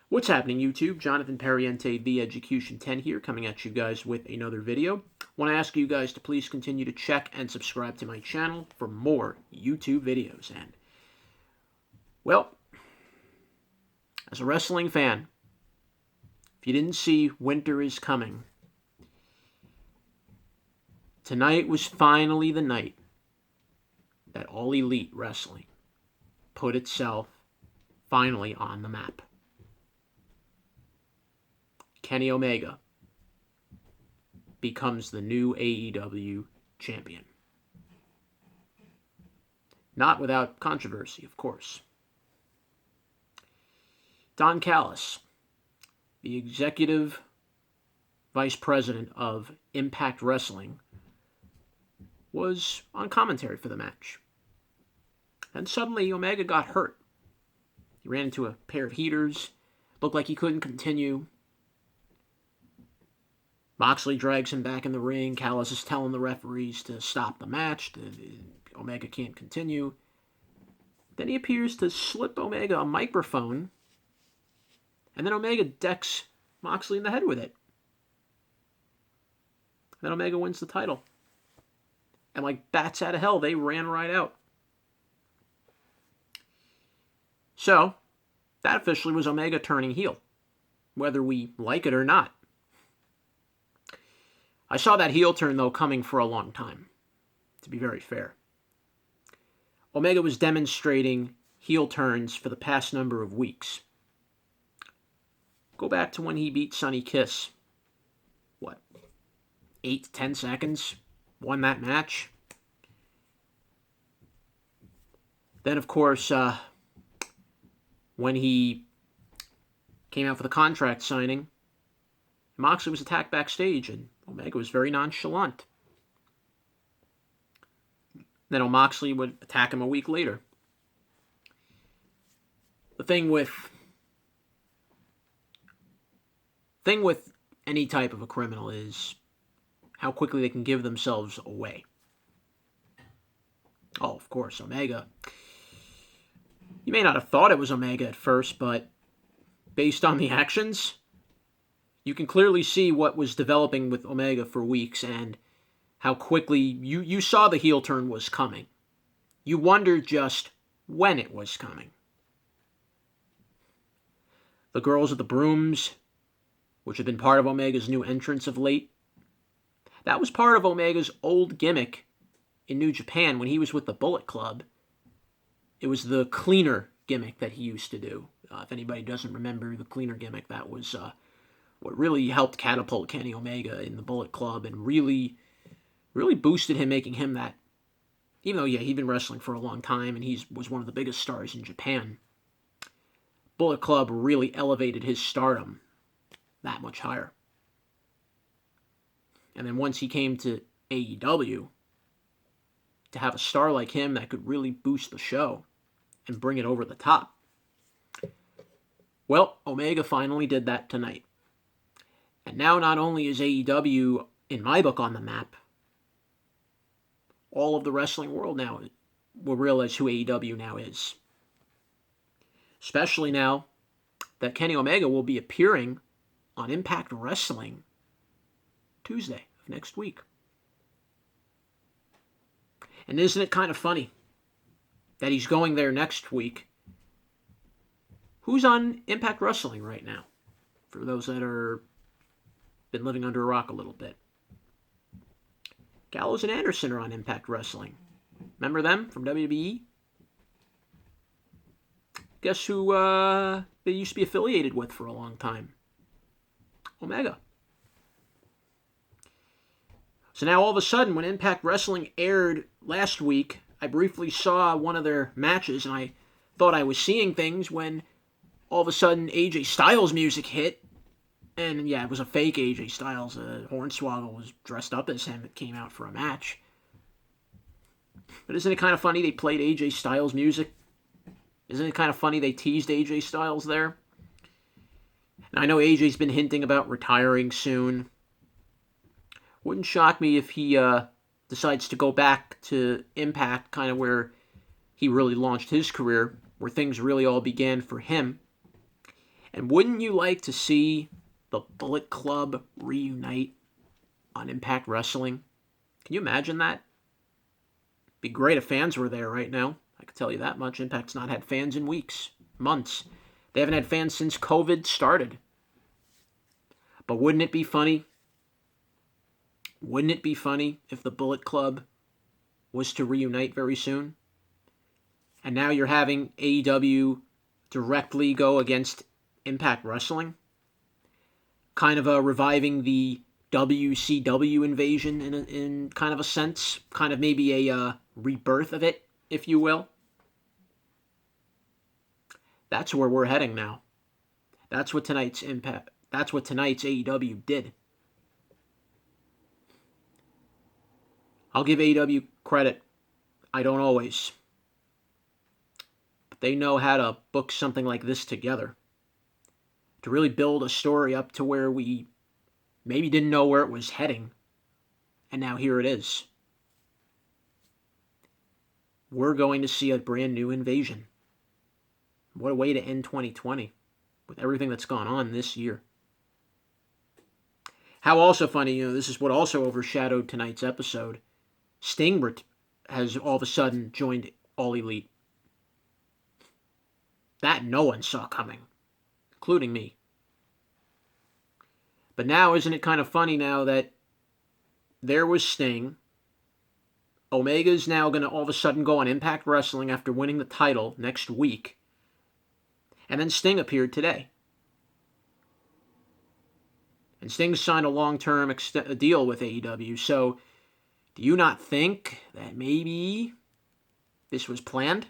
What's happening, YouTube? Jonathan Perriente, The Education 10 here, coming at you guys with another video. I want to ask you guys to please continue to check and subscribe to my channel for more YouTube videos. And, well, as a wrestling fan, if you didn't see Winter is Coming, tonight was finally the night that All Elite Wrestling put itself finally on the map. Kenny Omega becomes the new AEW champion. Not without controversy, of course. Don Callis, the executive vice president of Impact Wrestling, was on commentary for the match. And suddenly Omega got hurt. He ran into a pair of heaters, looked like he couldn't continue. Moxley drags him back in the ring. Callis is telling the referees to stop the match. Omega can't continue. Then he appears to slip Omega a microphone. And then Omega decks Moxley in the head with it. Then Omega wins the title. And like bats out of hell, they ran right out. So, that officially was Omega turning heel. Whether we like it or not. I saw that heel turn, though, coming for a long time, to be very fair. Omega was demonstrating heel turns for the past number of weeks. Go back to when he beat Sonny Kiss. 8 to 10 seconds? Won that match. Then, of course, when he came out for the contract signing, Moxley was attacked backstage, and Omega was very nonchalant. Then Moxley would attack him a week later. The thing with any type of a criminal is how quickly they can give themselves away. Oh, of course, Omega. You may not have thought it was Omega at first, but based on the actions, you can clearly see what was developing with Omega for weeks and how quickly you saw the heel turn was coming. You wondered just when it was coming. The girls with the brooms, which had been part of Omega's new entrance of late, that was part of Omega's old gimmick in New Japan when he was with the Bullet Club. It was the cleaner gimmick that he used to do. If anybody doesn't remember the cleaner gimmick, that was what really helped catapult Kenny Omega in the Bullet Club and really boosted him, making him that. Even though, he'd been wrestling for a long time and he was one of the biggest stars in Japan, Bullet Club really elevated his stardom that much higher. And then once he came to AEW, to have a star like him that could really boost the show and bring it over the top. Well, Omega finally did that tonight. And now not only is AEW, in my book, on the map, all of the wrestling world now will realize who AEW now is. Especially now that Kenny Omega will be appearing on Impact Wrestling Tuesday of next week. And isn't it kind of funny that he's going there next week? Who's on Impact Wrestling right now? For those that are been living under a rock a little bit. Gallows and Anderson are on Impact Wrestling. Remember them from WWE? Guess who they used to be affiliated with for a long time? Omega. So now all of a sudden, when Impact Wrestling aired last week, I briefly saw one of their matches, and I thought I was seeing things when all of a sudden AJ Styles music hit. And it was a fake AJ Styles. Hornswoggle was dressed up as him. It came out for a match. But isn't it kind of funny they played AJ Styles music? Isn't it kind of funny they teased AJ Styles there? And I know AJ's been hinting about retiring soon. Wouldn't shock me if he decides to go back to Impact, kind of where he really launched his career, where things really all began for him. And wouldn't you like to see the Bullet Club reunite on Impact Wrestling? Can you imagine that? It'd be great if fans were there right now. I can tell you that much. Impact's not had fans in weeks, months. They haven't had fans since COVID started. But wouldn't it be funny? Wouldn't it be funny if the Bullet Club was to reunite very soon? And now you're having AEW directly go against Impact Wrestling? Kind of reviving the WCW invasion in kind of a sense. Kind of maybe a rebirth of it, if you will. That's where we're heading now. That's what tonight's AEW did. I'll give AEW credit. I don't always. But they know how to book something like this together. To really build a story up to where we maybe didn't know where it was heading. And now here it is. We're going to see a brand new invasion. What a way to end 2020 with everything that's gone on this year. How also funny, this is what also overshadowed tonight's episode. Sting has all of a sudden joined All Elite. That no one saw coming, including me. But now, isn't it kind of funny now that there was Sting? Omega's now going to all of a sudden go on Impact Wrestling after winning the title next week. And then Sting appeared today. And Sting signed a long-term deal with AEW, so do you not think that maybe this was planned?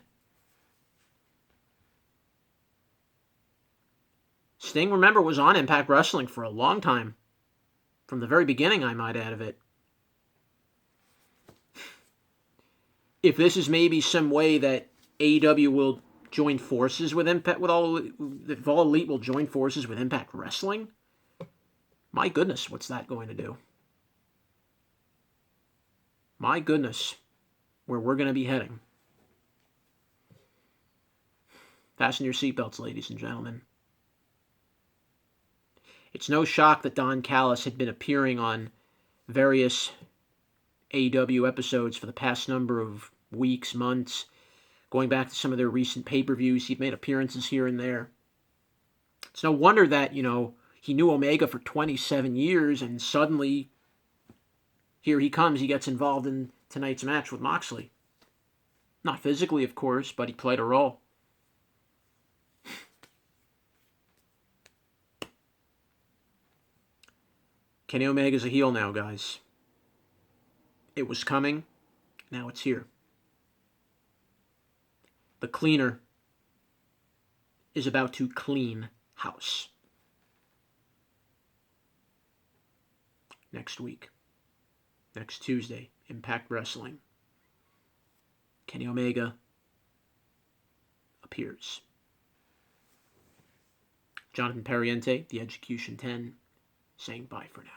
Sting, remember, was on Impact Wrestling for a long time. From the very beginning, I might add of it. If this is maybe some way that AEW will join forces with Impact, if All Elite will join forces with Impact Wrestling, my goodness, what's that going to do? My goodness, where we're going to be heading. Fasten your seatbelts, ladies and gentlemen. It's no shock that Don Callis had been appearing on various AEW episodes for the past number of weeks, months, going back to some of their recent pay-per-views. He'd made appearances here and there. It's no wonder that, he knew Omega for 27 years, and suddenly, here he comes, he gets involved in tonight's match with Moxley. Not physically, of course, but he played a role. Kenny Omega's a heel now, guys. It was coming, now it's here. The cleaner is about to clean house. Next week. Next Tuesday. Impact Wrestling. Kenny Omega appears. Jonathan Perriente, The Execution 10, saying bye for now.